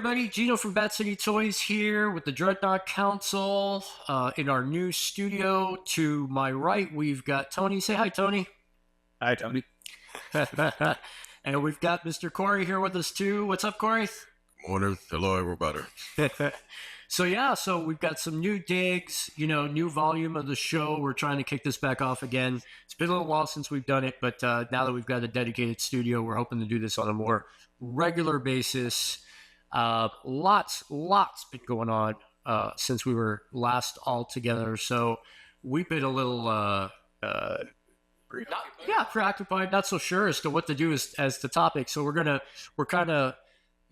everybody, Gino from Bat City Toys here with the Dreadnok Council in our new studio. To my right, we've got Tony. Say hi, Tony. Hi, Tony. And we've got Mr. Corey here with us too. What's up, Corey? Morning. Hello, everybody. So we've got some new digs, new volume of the show. We're trying to kick this back off again. It's been a little while since we've done it, but now that we've got a dedicated studio, we're hoping to do this on a more regular basis. Lots been going on since we were last all together. So we've been a little preoccupied, not so sure as to what to do as the topic. So we're kind of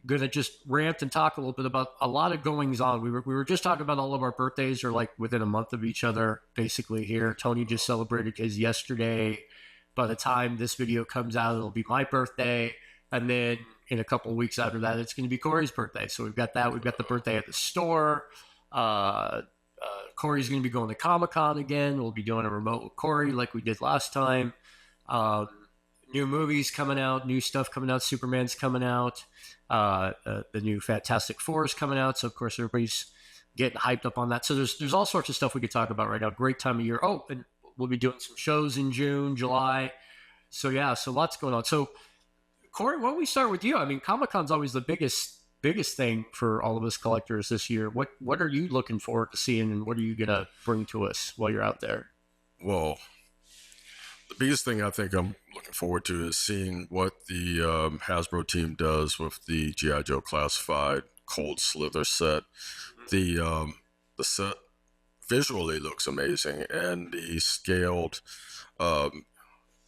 gonna just rant and talk a little bit about a lot of goings on. We were just talking about all of our birthdays are like within a month of each other, basically here. Tony just celebrated his yesterday. By the time this video comes out, it'll be my birthday, and then in a couple of weeks after that, it's going to be Corey's birthday. So we've got that. We've got the birthday at the store. Corey's going to be going to Comic-Con again. We'll be doing a remote with Corey like we did last time. New movies coming out, new stuff coming out. Superman's coming out. The new Fantastic Four is coming out. So, of course, everybody's getting hyped up on that. So there's all sorts of stuff we could talk about right now. Great time of year. Oh, and we'll be doing some shows in June, July. So, yeah, so lots going on. So, Corey, why don't we start with you? I mean, Comic-Con's always the biggest thing for all of us collectors this year. What are you looking forward to seeing, and what are you going to bring to us while you're out there? Well, the biggest thing I think I'm looking forward to is seeing what the Hasbro team does with the G.I. Joe Classified Cold Slither set. The set visually looks amazing, and the scaled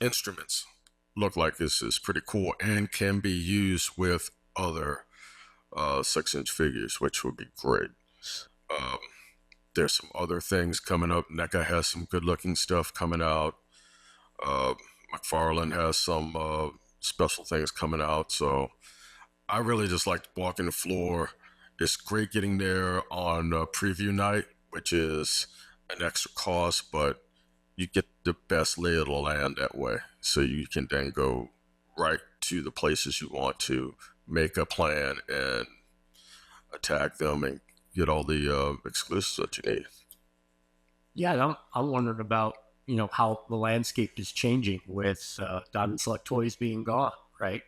instruments look like this is pretty cool and can be used with other 6-inch figures, which would be great. There's some other things coming up. NECA has some good looking stuff coming out. McFarlane has some special things coming out. So I really just like walking the floor. It's great getting there on preview night, which is an extra cost, but you get the best lay of the land that way. So you can then go right to the places you want to, make a plan, and attack them and get all the exclusives that you need. Yeah, I'm wondering about, how the landscape is changing with Diamond Select Toys being gone, right?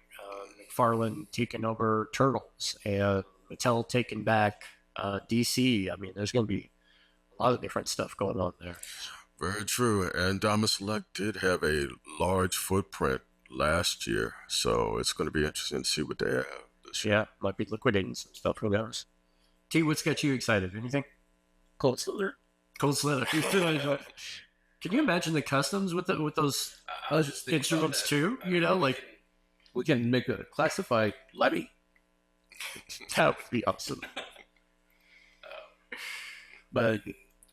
McFarlane taking over Turtles and Mattel taking back DC. I mean, there's going to be a lot of different stuff going on there. Very true. And Diamond Select did have a large footprint last year, so it's going to be interesting to see what they have this year. Yeah, might be liquidating some stuff. Who knows? T, what's got you excited? Anything? Cold Slither. Cold Slither. Can you imagine the customs with those instruments too? We can make a classified Levy. That would be awesome. But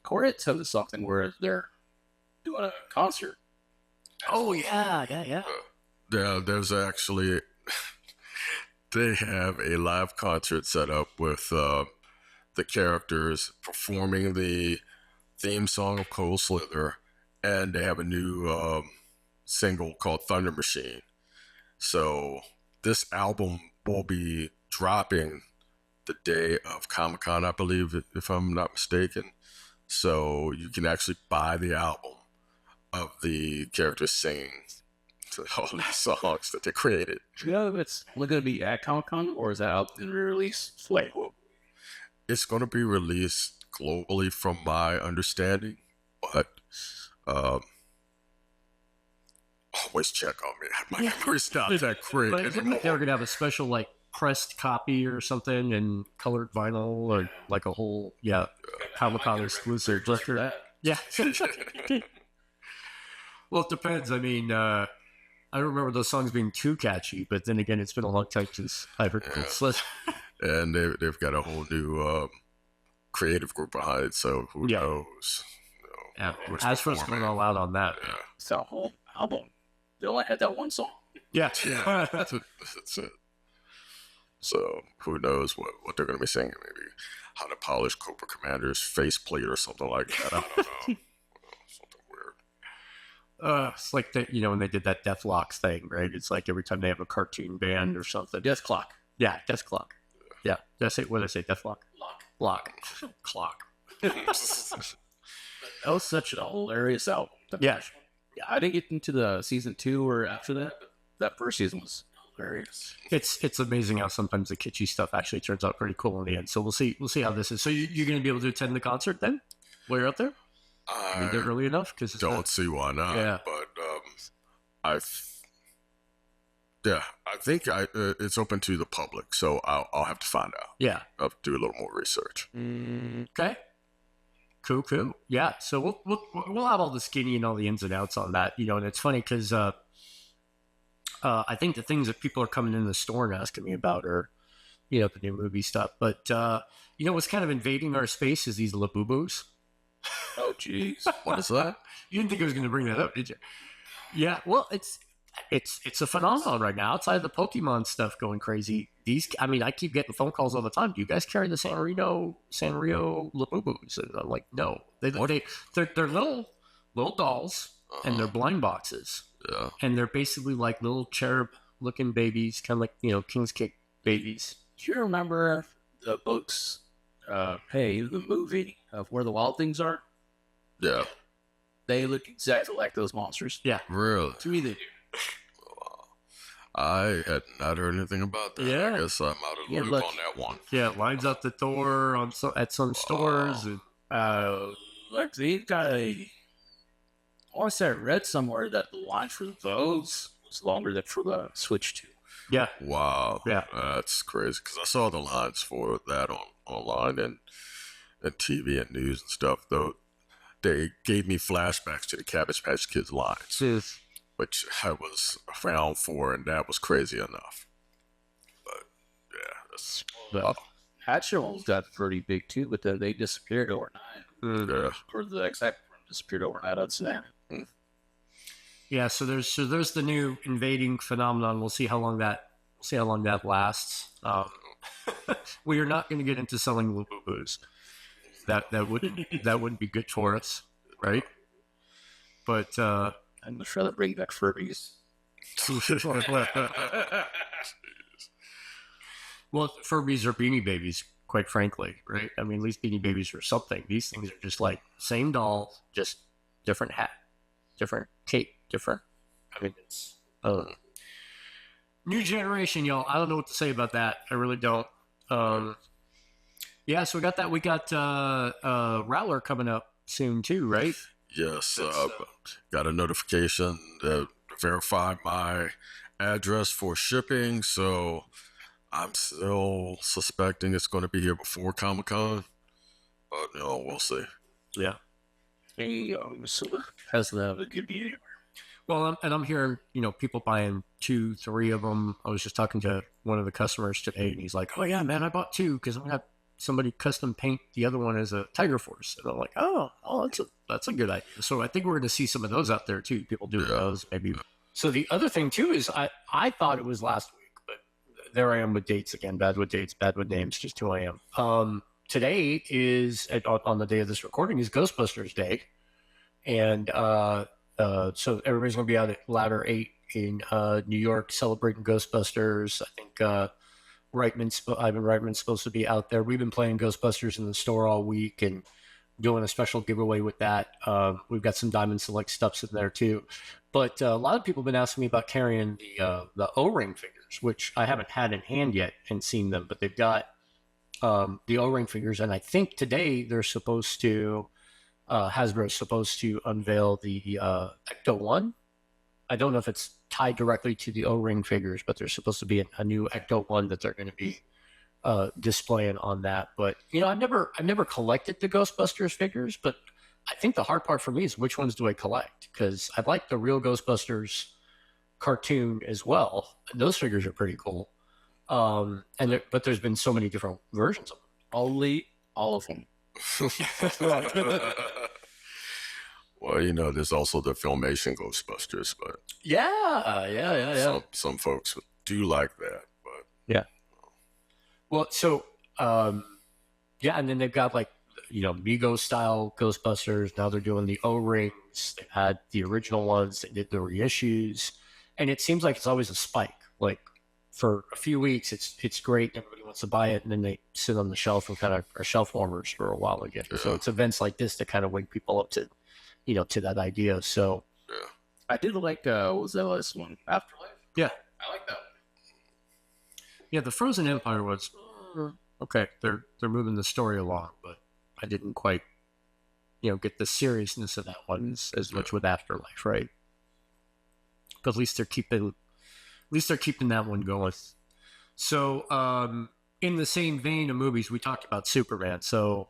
Corey had said something where they're doing a concert. Oh yeah. Yeah, there's actually they have a live concert set up with the characters performing the theme song of Cold Slither, and they have a new single called Thunder Machine. So this album will be dropping the day of Comic-Con, I believe, if I'm not mistaken. So you can actually buy the album of the characters singing to all these songs that they created. Yeah, it's going to be at Comic-Con, or is that out in release? Wait, it's going to be released globally from my understanding, but always check on me. My memory's not that great. But they were going to have a special pressed copy or something and colored vinyl, or like a whole Comic-Con exclusive. Just for that. Yeah. Well, it depends. I mean, I don't remember those songs being too catchy, but then again, it's been a long time since I've heard Cold Slither. And they've got a whole new creative group behind it, so who knows? Yeah, as for us going all out on that. Yeah. It's a whole album. They only had that one song. Yeah. That's it. So who knows what they're going to be singing? Maybe how to polish Cobra Commander's faceplate or something like that. I don't know. Something weird. It's like that, when they did that Deathlocks thing, right? It's like every time they have a cartoon band or something. Death Clock. Yeah, Death Clock. Yeah. Did I say, what did I say? Deathlock? Lock. Clock. That was such a hilarious album. Yeah. Yeah, I didn't get into the season 2 or after that. But that first season was hilarious. It's amazing how sometimes the kitschy stuff actually turns out pretty cool in the end. So we'll see how this is. So you're going to be able to attend the concert then while you're out there? Are you there early enough? Because don't see why not. Yeah. But I think it's open to the public, so I'll have to find out. Yeah. I'll have to do a little more research. Okay. Cool. Yeah. So we'll have all the skinny and all the ins and outs on that, and it's funny because I think the things that people are coming in the store and asking me about are, the new movie stuff. But what's kind of invading our space is these Labubus. Oh, jeez. What is that? You didn't think I was going to bring that up, did you? Yeah. Well, it's a phenomenon right now. Outside of the Pokemon stuff going crazy, I keep getting phone calls all the time. Do you guys carry the Sanrio Labubus? And I'm like, no. They're little dolls, and they're blind boxes. Yeah. And they're basically like little cherub-looking babies, kind of like, King's Cake babies. Do you remember the books, the movie of Where the Wild Things Are? Yeah. They look exactly like those monsters. Yeah. Really? To me, they do. I had not heard anything about that. Yeah. I guess I'm out of the loop on that one. Yeah, lines out the door at some stores. And, Look, they've got I want to say I read somewhere that the line for those was longer than for the Switch 2. yeah. Wow. Yeah. That's crazy, because I saw the lines for that online and TV and news and stuff, though. They gave me flashbacks to the Cabbage Patch Kids lines, which I was found for, and that was crazy enough. But yeah, that's Hatchimals got pretty big too, but then they disappeared overnight. yeah. Or the exact disappeared overnight, I'd say. Yeah, so there's the new invading phenomenon. We'll see how long that lasts. We are not going to get into selling Labubus. That wouldn't be good for us, right? But I'd much rather bring back Furbies. Well, Furbies are Beanie Babies, quite frankly, right? I mean, at least Beanie Babies are something. These things are just like same doll, just different hat, different cape, different. I mean, it's new generation, y'all. I don't know what to say about that. I really don't. Yeah, so we got that. We got Rowler coming up soon too, right? Yes, got a notification to verify my address for shipping, so I'm still suspecting it's going to be here before Comic-Con, but we'll see. Yeah. Hey, so has that good be anywhere? Well, I'm hearing, people buying 2, 3 of them. I was just talking to one of the customers today, and he's like, "Oh yeah, man, I bought 2 because I'm gonna have somebody custom paint the other one as a Tiger Force." And I'm like, "Oh, that's a good idea." So I think we're going to see some of those out there too. People doing those maybe. So the other thing too is I thought it was last week, but there I am with dates again. Bad with dates, bad with names. Just who I am. Today is on the day of this recording is Ghostbusters Day, and so everybody's going to be out at Ladder 8 in New York celebrating Ghostbusters. I think Ivan Reitman's supposed to be out there. We've been playing Ghostbusters in the store all week and doing a special giveaway with that. We've got some Diamond Select stuffs in there too. But a lot of people have been asking me about carrying the O-ring figures, which I haven't had in hand yet and seen them, but they've got the O-ring figures. And I think today they're supposed to, Hasbro's supposed to unveil the Ecto 1. I don't know if it's tied directly to the O-ring figures, but there's supposed to be a new Ecto 1 that they're going to be displaying on that. But I've never collected the Ghostbusters figures, but I think the hard part for me is which ones do I collect, because I like the real Ghostbusters cartoon as well. Those figures are pretty cool. But there's been so many different versions of them. Only all of them. Well, there's also the Filmation Ghostbusters, but Yeah. some folks do like that, but Yeah. Well, so and then they've got like Mego style Ghostbusters. Now they're doing the O-rings. They've had the original ones. They did the reissues, and it seems like it's always a spike. Like for a few weeks, it's great. Everybody wants to buy it, and then they sit on the shelf and kind of are shelf warmers for a while again. So it's events like this that kind of wake people up to, to that idea. So Yeah. I did like, what was that last one? Afterlife? yeah, I like that one. yeah, the Frozen Empire was okay. They're moving the story along, but I didn't quite, get the seriousness of that one as much with Afterlife, right? But at least they're keeping that one going. So, in the same vein of movies, we talked about Superman. So,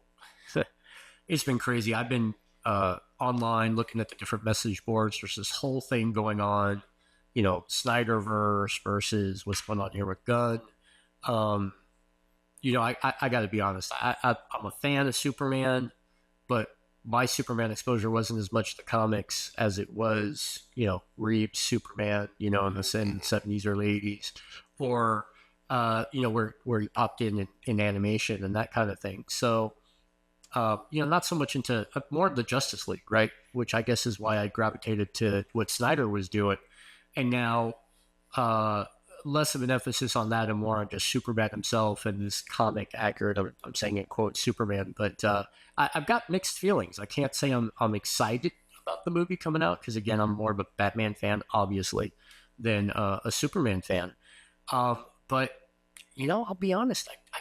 it's been crazy. I've been online looking at the different message boards. There's this whole thing going on, Snyderverse versus what's going on here with Gunn. I got to be honest. I'm a fan of Superman, but my Superman exposure wasn't as much the comics as it was, Reeves Superman, in the 70s, early 80s, or, where you opt in animation and that kind of thing. So, not so much into more of the Justice League, right? Which I guess is why I gravitated to what Snyder was doing. And now, less of an emphasis on that and more on just Superman himself and this comic accurate. I'm saying it quote Superman, but I've got mixed feelings. I can't say I'm excited about the movie coming out because again, I'm more of a Batman fan, obviously, than a Superman fan. But I'll be honest, I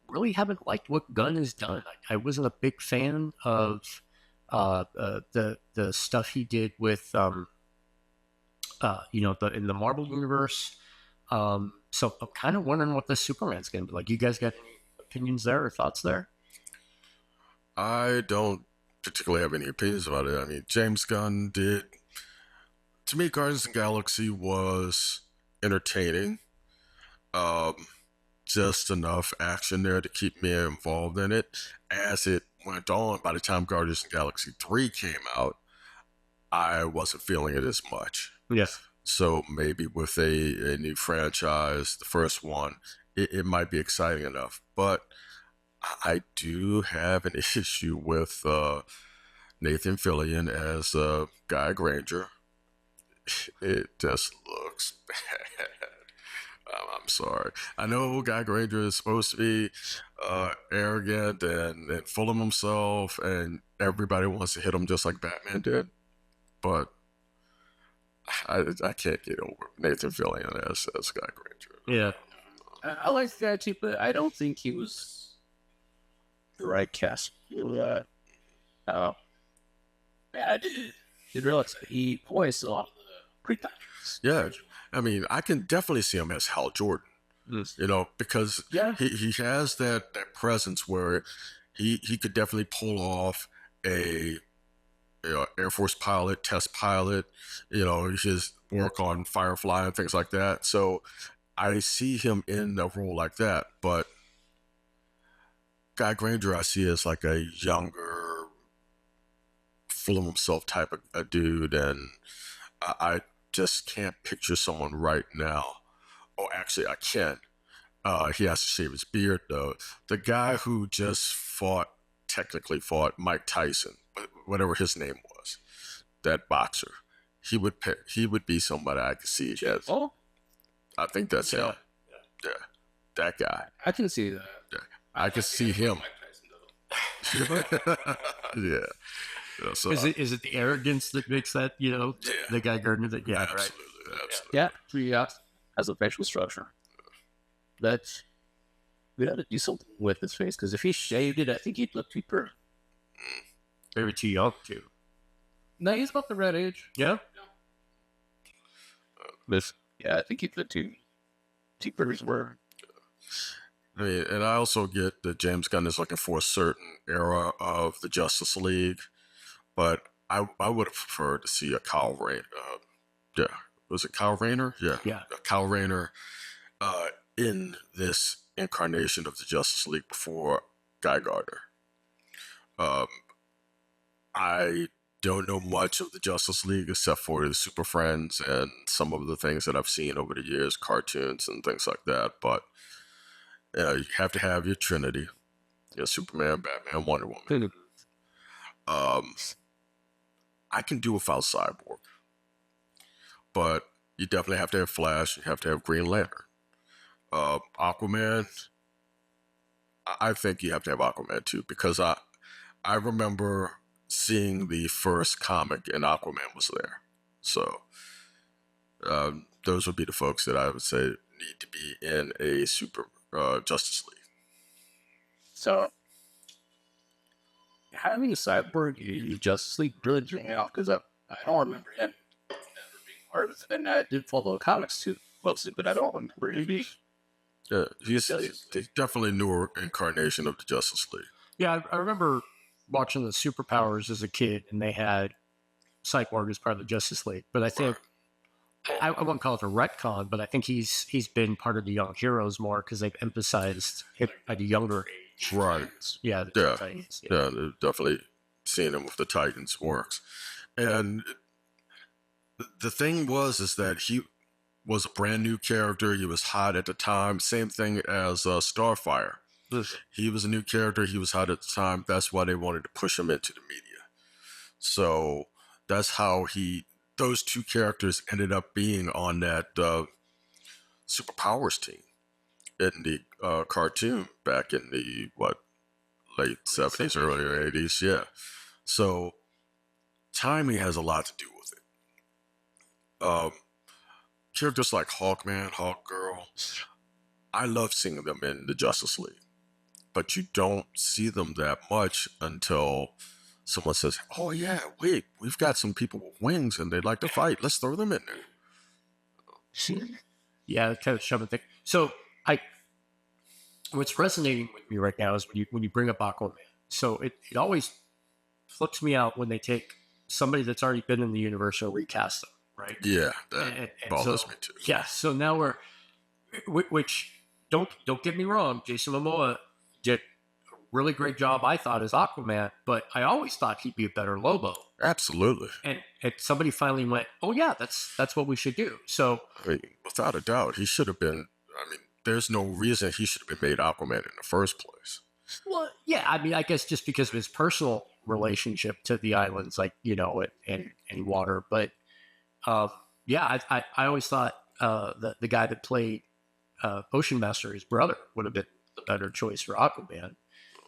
really haven't liked what Gunn has done. I wasn't a big fan of the stuff he did with in the Marvel universe. So I'm kind of wondering what the Superman's going to be like. You guys got any opinions there or thoughts there? I don't particularly have any opinions about it. I mean, James Gunn did, to me, Guardians of the Galaxy was entertaining. Just enough action there to keep me involved in it. As it went on, by the time Guardians of the Galaxy 3 came out, I wasn't feeling it as much. Yes. So maybe with a new franchise, the first one, it might be exciting enough. But I do have an issue with Nathan Fillion as Guy Granger. It just looks bad. I'm sorry. I know Guy Granger is supposed to be arrogant and full of himself, and everybody wants to hit him just like Batman did. But I can't get over Nathan Fillion as Guy Granger. Yeah. I like the guy too, but I don't think he was the right cast. Yeah, I did realize that he voiced a lot of the pre-patches. Yeah, I mean, I can definitely see him as Hal Jordan. Because he has that presence where he could definitely pull off a Air Force pilot, test pilot, his work on Firefly and things like that. So I see him in a role like that. But Guy Granger, I see as like a younger, full of himself type of a dude. And I just can't picture someone right now. Oh, actually, I can. He has to shave his beard, though. The guy who just technically fought Mike Tyson, whatever his name was, that boxer, he would be somebody I could see as. Oh, I think that's him. Yeah, that guy. I can see that. Yeah. I can see him. Yeah. So Is it the arrogance that makes that, the Guy Gardner that, yeah, absolutely, right. absolutely. Yeah, has a facial structure. That's we got to do something with his face because if he shaved it, I think he'd look cheaper. Maybe too young too. No, he's about the right age. Yeah. Yeah, I think he'd look too cheaper as well. I mean, and I also get that James Gunn is looking for a certain era of the Justice League, but I would have preferred to see a Kyle Rayner. Yeah, was it Kyle Rayner? Yeah. Kyle Rayner in this incarnation of the Justice League before Guy Gardner. I don't know much of the Justice League except for the Super Friends and some of the things that I've seen over the years, cartoons and things like that. But you have to have your Trinity, Superman, Batman, Wonder Woman. I can do without Cyborg, but you definitely have to have Flash. You have to have Green Lantern. Aquaman, I think you have to have Aquaman too, because I remember seeing the first comic and Aquaman was there. So those would be the folks that I would say need to be in a super Justice League. So, having a Cyborg in Justice League really threw me off because I don't remember him ever being part of it. And I did follow the comics too closely, but I don't remember him being. Yeah, he's definitely a newer incarnation of the Justice League. Yeah, I remember watching the Superpowers as a kid, and they had Cyborg as part of the Justice League. But I think I wouldn't call it a retcon, but I think he's been part of the Young Heroes more because they've emphasized him at a younger age. Right. Yeah. Titans, Yeah, they've definitely seen him with the Titans works. And the thing is that he was a brand new character. He was hot at the time. Same thing as Starfire. He was a new character. He was hot at the time. That's why they wanted to push him into the media. So that's how those two characters ended up being on that Superpowers team in the cartoon back in the late 70s, early 80s. Yeah. So timing has a lot to do with it. Characters like Hawkman, Hawkgirl, I love seeing them in the Justice League, but you don't see them that much until someone says, "Oh yeah, wait, we've got some people with wings and they'd like to fight. Let's throw them in there." Yeah, kind of shoving thing. So what's resonating with me right now is when you bring up Aquaman. So it always flips me out when they take somebody that's already been in the universe or recast them, right? Yeah, that bothers me too. Yeah, so now which don't get me wrong, Jason Momoa did a really great job, I thought, as Aquaman, but I always thought he'd be a better Lobo. Absolutely. And somebody finally went, "Oh yeah, that's what we should do." So I mean, without a doubt, he should have been. I mean, there's no reason he should have been made Aquaman in the first place. Well, yeah, I mean, I guess just because of his personal relationship to the islands, like, and water. But yeah, I always thought that the guy that played Ocean Master, his brother, would have been the better choice for Aquaman,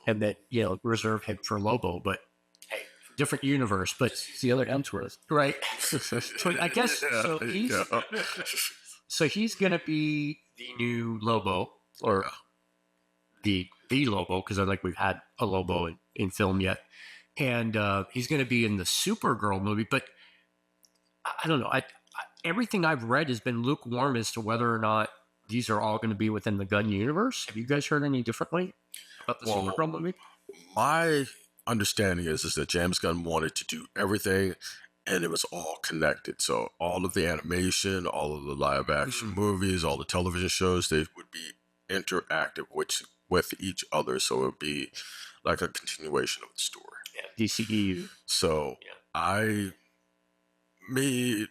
and that reserve him for Lobo. But hey, different universe. But It's the other Hemsworth. right, so I guess so. He's gonna be the new Lobo, or the Lobo, because I think we've had a Lobo in film yet, and he's going to be in the Supergirl movie. But I don't know. Everything I've read has been lukewarm as to whether or not these are all going to be within the Gunn universe. Have you guys heard any differently about the Supergirl movie? My understanding is that James Gunn wanted to do everything, and it was all connected. So all of the animation, all of the live action movies, all the television shows, they would be interactive with each other. So it would be like a continuation of the story. Yeah, DCEU. So me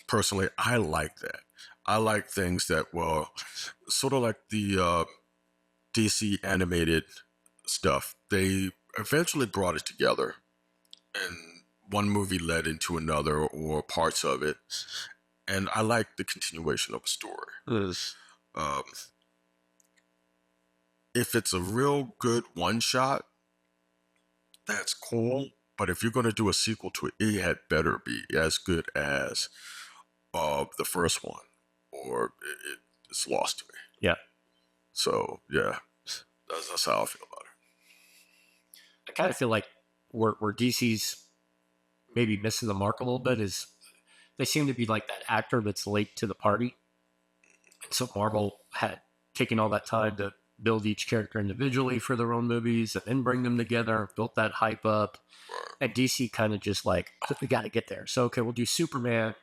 personally, I like that. I like things that, sort of like the DC animated stuff. They eventually brought it together, and one movie led into another, or parts of it. And I like the continuation of a story. If it's a real good one shot, that's cool. But if you're going to do a sequel to it, it had better be as good as the first one, or it's lost to me. Yeah. So yeah, that's how I feel about it. I kind of feel like where DC's maybe missing the mark a little bit is they seem to be like that actor that's late to the party. And so Marvel had taken all that time to build each character individually for their own movies and then bring them together, built that hype up. And DC kind of just like, we got to get there. So, okay, we'll do Superman,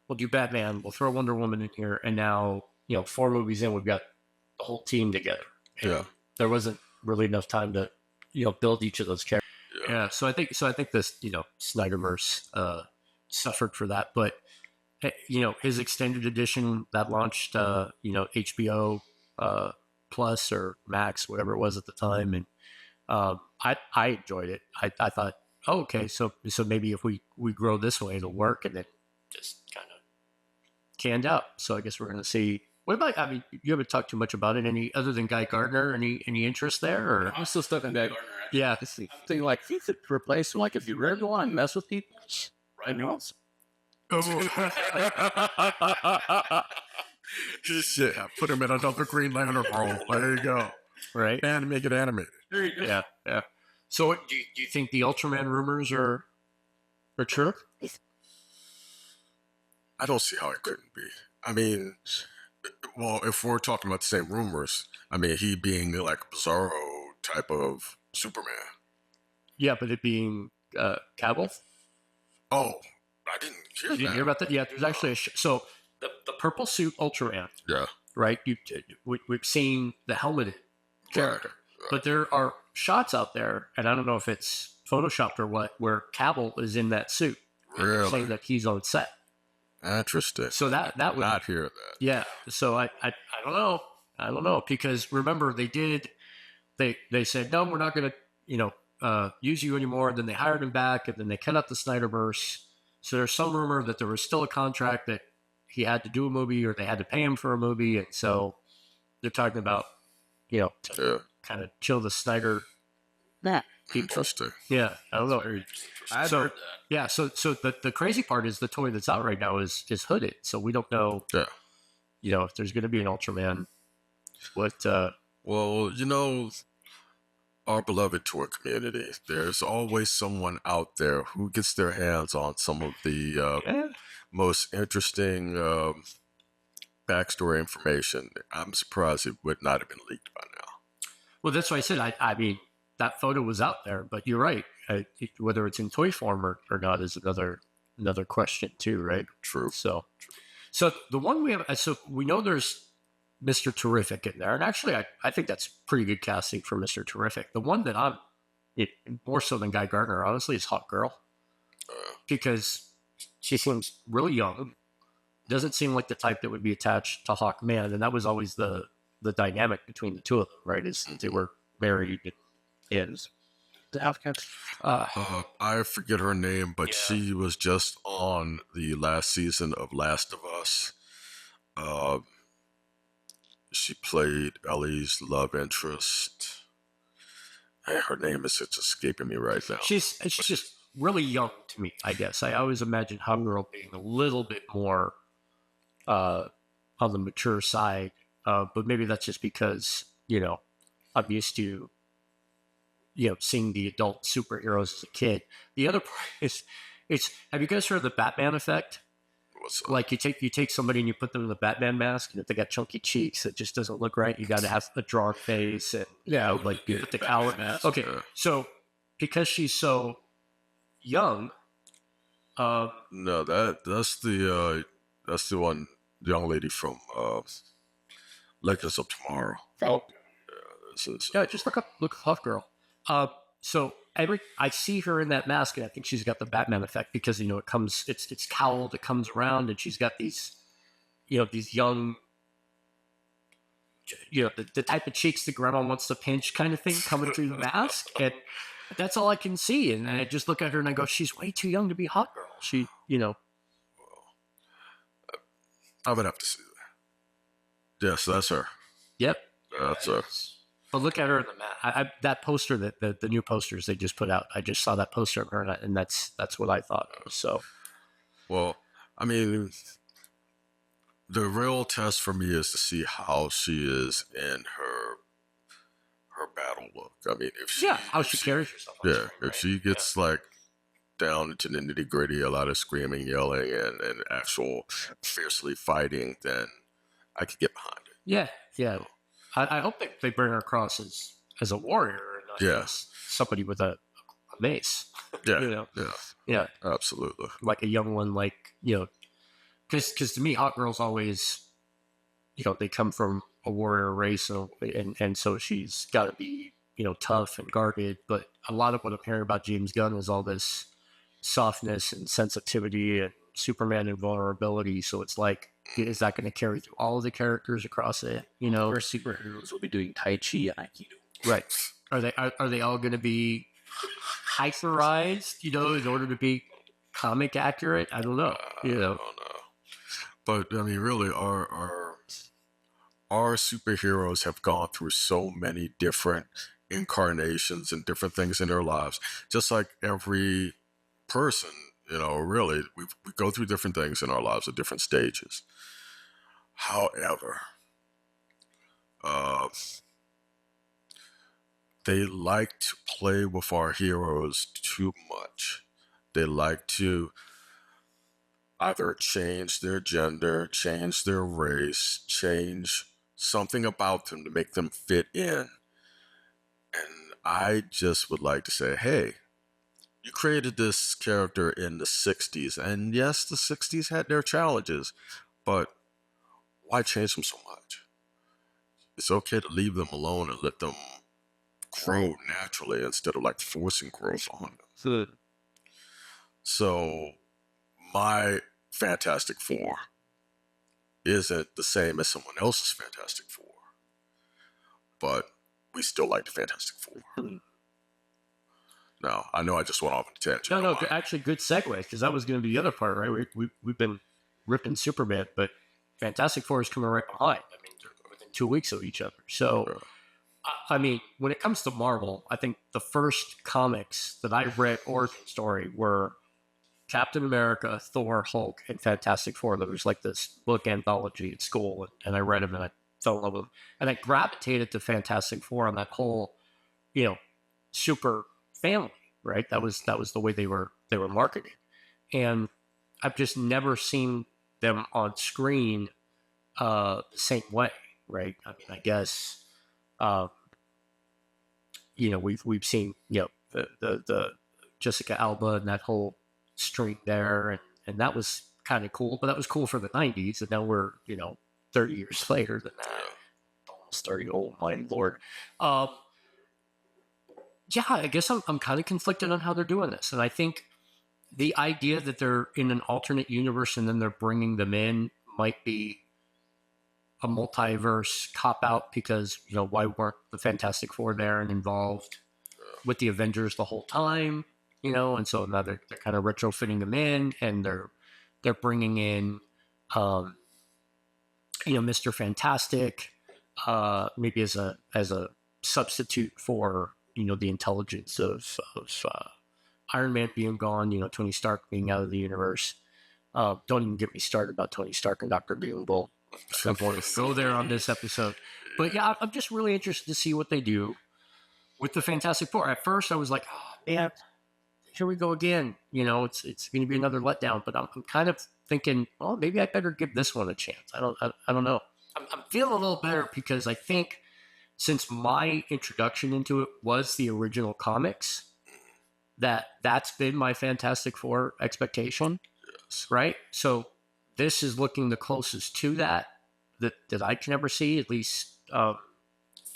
we'll do Batman, we'll throw Wonder Woman in here. And now, 4 movies in, we've got the whole team together. And yeah. There wasn't really enough time to, build each of those characters. Yeah. So I think this, Snyderverse suffered for that. But, his extended edition that launched, HBO Plus or Max, whatever it was at the time. And I enjoyed it. I thought, oh, okay, so maybe if we grow this way, it'll work. And then just kind of canned out. So I guess we're going to see What about? I mean, you haven't talked too much about it. Any other than Guy Gardner? Any interest there? Or I'm still stuck on that Gardner. yeah, This thing, like he could replace him. Like if you really want to mess with people, right now. Yeah, put him in another Green Lantern role. There you go. right. And make it animated. Yeah, yeah. So, do you think the Ultraman rumors are true? I don't see how it couldn't be. I mean, well, if we're talking about the same rumors, I mean, he being like a Bizarro type of Superman. Yeah, but it being Cavill. Oh, I didn't hear You didn't that. hear about that? Yeah, there's actually so the purple suit Ultraman, Yeah. right? We've seen the helmeted character, Right. but there are shots out there, and I don't know if it's photoshopped or what, where Cavill is in that suit, Really? saying that he's on set. Interesting. So that would Not hear that. yeah. So I don't know because remember they said no, we're not going to use you anymore. Then they hired him back, and then they cut out the Snyderverse. So there's some rumor that there was still a contract that he had to do a movie or they had to pay him for a movie, and so they're talking about to Yeah. kind of chill the Snyder people. Interesting. Yeah, I don't know. I've So heard that. yeah, so the crazy part is the toy that's out right now is hooded, so we don't know Yeah. if there's going to be an Ultraman. What Well, our beloved toy community, there's always someone out there who gets their hands on some of the most interesting backstory information. I'm surprised it would not have been leaked by now. Well, that's why I said I mean that photo was out there, but you're right. Whether it's in toy form or not is another question too, right? True. So the one we have, so we know there's Mr. Terrific in there, and actually I think that's pretty good casting for Mr. Terrific. The one that more so than Guy Gardner, honestly, is Hawk Girl because she seems really young. Doesn't seem like the type that would be attached to Hawkman, and that was always the dynamic between the two of them, right? Is they were married and The outcast. I forget her name, but Yeah. she was just on the last season of Last of Us. She played Ellie's love interest. Her name is just escaping me right now. she's just really young to me, I guess. I always imagined Hawk Girl being a little bit more on the mature side, but maybe that's just because I'm used to seeing the adult superheroes as a kid. The other part is have you guys heard of the Batman effect? What's up? Like you take somebody and you put them in the Batman mask, and if they got chunky cheeks, it just doesn't look right. You got to have a drawn face, and like you put the cowl. Okay, Yeah. so because she's so young, No, that's the one, the young lady from Legends of Tomorrow. Oh, This is- yeah, just look up Huff Girl. So I see her in that mask, and I think she's got the Batman effect because it comes, it's cowled, it comes around, and she's got these, these young, the type of cheeks that grandma wants to pinch kind of thing coming through the mask, and that's all I can see. And I just look at her and I go, she's way too young to be Hot Girl. She, I would have to see that. Yes, that's her. yep. That's her. But look at her in the mask. That poster that the new posters they just put out. I just saw that poster of her, and that's what I thought of. So. Well, I mean, the real test for me is to see how she is in her battle look. I mean, if she, How if she carries herself. on yeah, screen, if right? she gets like down into the nitty gritty, a lot of screaming, yelling, and actual fiercely fighting, then I could get behind it. Yeah. I hope they bring her across as a warrior and not Yeah. as somebody with a mace. Yeah, Yeah, yeah, absolutely. like a young one, like because to me, hot girls always, they come from a warrior race, and so she's got to be tough and guarded. But a lot of what I'm hearing about James Gunn is all this softness and sensitivity and Superman and vulnerability. So it's like, is that going to carry through all of the characters across it? Our superheroes will be doing Tai Chi and Aikido. Right. Are they all going to be hyperized, in order to be comic accurate? I don't know. I don't know. But I mean, really, our our superheroes have gone through so many different incarnations and different things in their lives, just like every person, really, we go through different things in our lives at different stages. However, uh, they like to play with our heroes too much. They like to either change their gender, change their race, change something about them to make them fit in. And I just would like to say, hey, you created this character in the 60s, and yes, the 60s had their challenges, but why change them so much? It's okay to leave them alone and let them grow naturally instead of like forcing growth on them. So my Fantastic Four isn't the same as someone else's Fantastic Four, but we still like the Fantastic Four. Now, I know I just went off on a tangent. No, actually, good segue, because that was going to be the other part, right? We've been ripping Superman, but Fantastic Four is coming right behind. I mean, they're within 2 weeks of each other. So, I mean, when it comes to Marvel, I think the first comics that I read origin story were Captain America, Thor, Hulk, and Fantastic Four. There was like this book anthology at school, and I read them, and I fell in love with them. And I gravitated to Fantastic Four on that whole, super family, right? That was the way they were marketed, and I've just never seen them on screen the same way, right? I mean, I guess we've seen the Jessica Alba and that whole string there, and that was kind of cool, but that was cool for the 90s, and now we're 30 years later than that, almost 30. Oh my lord. Yeah, I guess I'm kind of conflicted on how they're doing this, and I think the idea that they're in an alternate universe and then they're bringing them in might be a multiverse cop out, because why weren't the Fantastic Four there and involved with the Avengers the whole time? And so now they're kind of retrofitting them in, and they're bringing in, Mr. Fantastic, maybe as a substitute for the intelligence of Iron Man being gone, Tony Stark being out of the universe. Don't even get me started about Tony Stark and Dr. Doom. We'll go there on this episode. But yeah, I'm just really interested to see what they do with the Fantastic Four. At first, I was like, oh, man, here we go again. It's going to be another letdown. But I'm kind of thinking, oh, maybe I better give this one a chance. I don't know. I'm feeling a little better, because I think since my introduction into it was the original comics, that's been my Fantastic Four expectation, right? So this is looking the closest to that I can ever see, at least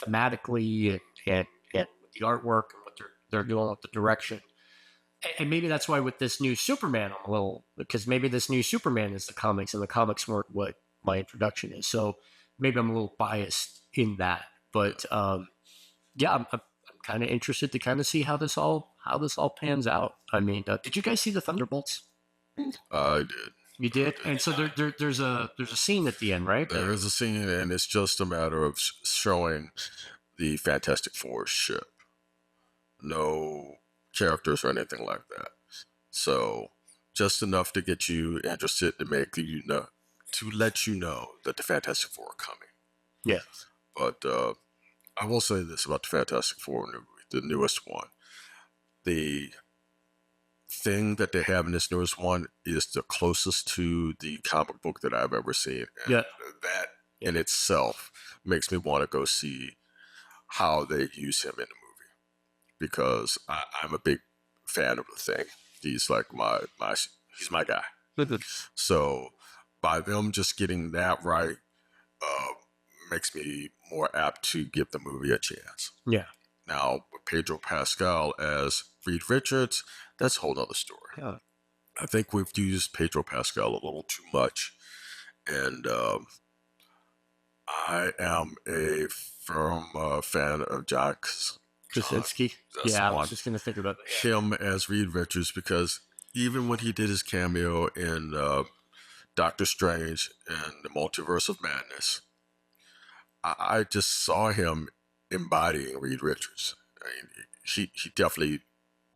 thematically and with the artwork and what they're doing with the direction. And maybe that's why with this new Superman, I'm a little, because maybe this new Superman is the comics, and the comics weren't what my introduction is. So maybe I'm a little biased in that. But yeah, I'm kind of interested to kind of see how this all pans out. I mean, did you guys see the Thunderbolts? I did. You did, and so there's a scene at the end, right? There is a scene, and it's just a matter of showing the Fantastic Four ship. No characters or anything like that. So just enough to get you interested, to make you know, to let you know that the Fantastic Four are coming. Yeah. But I will say this about the Fantastic Four movie, the newest one. The thing that they have in this newest one is the closest to the comic book that I've ever seen. And yeah. That in itself makes me want to go see how they use him in the movie, because I'm a big fan of the Thing. He's like he's my guy. So by them just getting that right, makes me more apt to give the movie a chance. Yeah. Now, with Pedro Pascal as Reed Richards, that's a whole other story. Yeah. I think we've used Pedro Pascal a little too much. And I am a firm fan of John Krasinski. Yeah, I was just going to think about him as Reed Richards, because even when he did his cameo in Doctor Strange and the Multiverse of Madness, I just saw him embodying Reed Richards. I mean, he definitely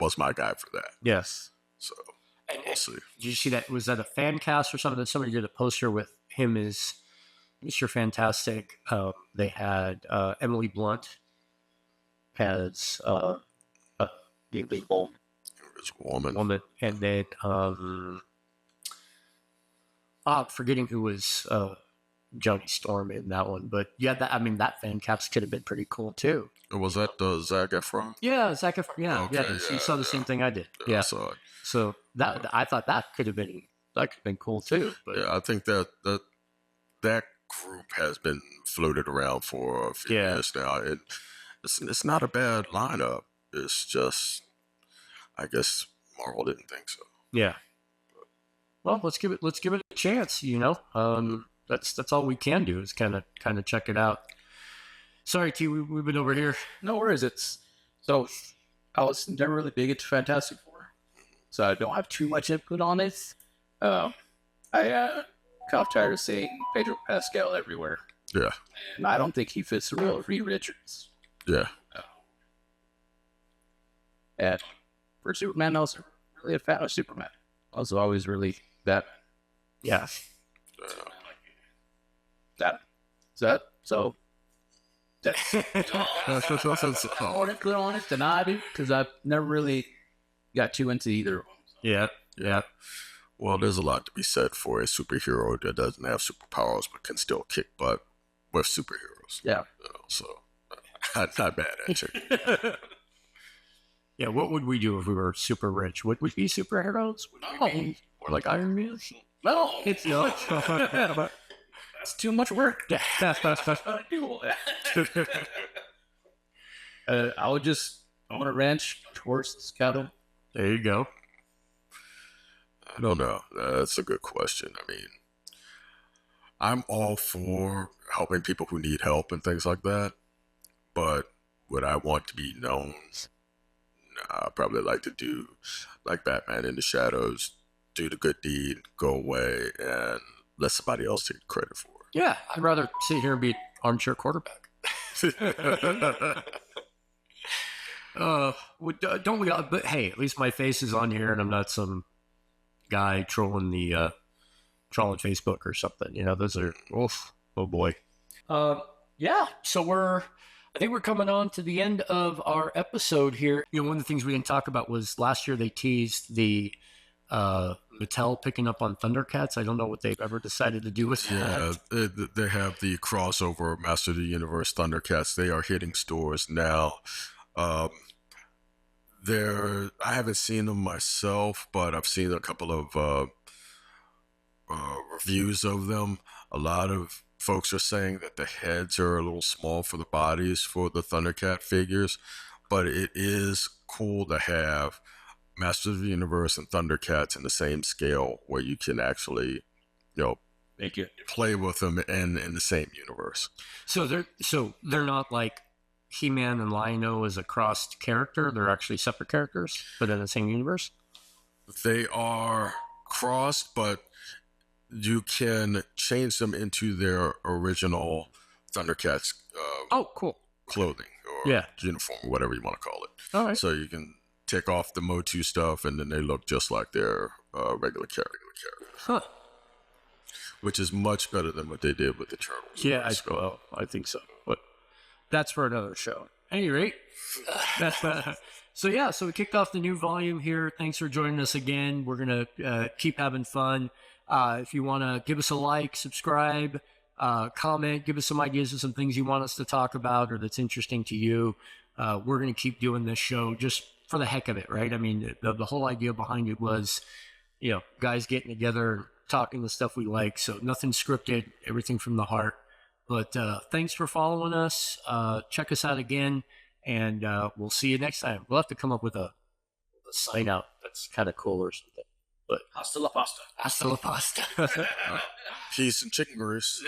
was my guy for that. Yes. So And, we'll see. did you see that? Was that a fan cast or something? Somebody did a poster with him as Mr. Fantastic. They had Emily Blunt as the legal It's woman. woman, and then forgetting who was Johnny Storm in that one. But yeah, that fan cast could have been pretty cool too. Was that Zac Efron? Yeah, Zac Efron. Yeah, Okay, yeah. You saw the same thing I did. I Yeah. saw it. So that I thought that could have been cool too. But Yeah, I think that group has been floated around for a few years now. It's not a bad lineup. It's just, I guess Marvel didn't think so. yeah. Well, let's give it a chance. That's all we can do is kind of check it out. Sorry, T, we've been over here. No worries. So I was never really big into Fantastic Four, so I don't have too much input on it. I got tired of seeing Pedro Pascal everywhere, Yeah, and I don't think he fits the role of Reed Richards. yeah. And for Superman, I was really a fan of Superman. I was always really that. Yeah. So. More input on it than I do because I've never really got too into either of them. Yeah. Yeah. Well, there's a lot to be said for a superhero that doesn't have superpowers but can still kick butt with superheroes. Yeah. So, not bad, actually. Yeah. What would we do if we were super rich? Would we be superheroes? Would we be more like Iron Man? No, It's no. it's too much work. I want to ranch towards cattle. There you go. I don't know. That's a good question. I mean, I'm all for helping people who need help and things like that. But would I want to be known? Nah, I'd probably like to do like Batman in the shadows, do the good deed, go away, and let somebody else take credit for it. Yeah, I'd rather sit here and be an armchair quarterback. Don't we all? But hey, at least my face is on here, and I'm not some guy trolling Facebook or something. Those are oh boy. Yeah. So I think we're coming on to the end of our episode here. One of the things we didn't talk about was last year they teased the Mattel picking up on Thundercats. I don't know what they've ever decided to do with that. Yeah, they have the crossover Master of the Universe Thundercats. They are hitting stores now. I haven't seen them myself, but I've seen a couple of reviews of them. A lot of folks are saying that the heads are a little small for the bodies for the Thundercat figures, but it is cool to have Masters of the Universe and Thundercats in the same scale where you can actually, Make it. play with them in the same universe. So they're not like He-Man and Lion-O as a crossed character. They're actually separate characters, but in the same universe. They are crossed, but you can change them into their original Thundercats Oh, cool. clothing or Yeah. uniform, or whatever you want to call it. All right. So you can take off the Motu stuff, and then they look just like their regular character, Huh. which is much better than what they did with the Turtles. Yeah, I think so. But that's for another show. At any rate, so we kicked off the new volume here. Thanks for joining us again. We're going to keep having fun. If you want to give us a like, subscribe, comment, give us some ideas of some things you want us to talk about or that's interesting to you. We're going to keep doing this show just for the heck of it, right? I mean, the whole idea behind it was, guys getting together and talking the stuff we like. So nothing scripted, everything from the heart. But thanks for following us. Check us out again, and we'll see you next time. We'll have to come up with a sign out that's kind of cool or something. But Hasta la pasta. hasta la pasta. Peace and chicken grease.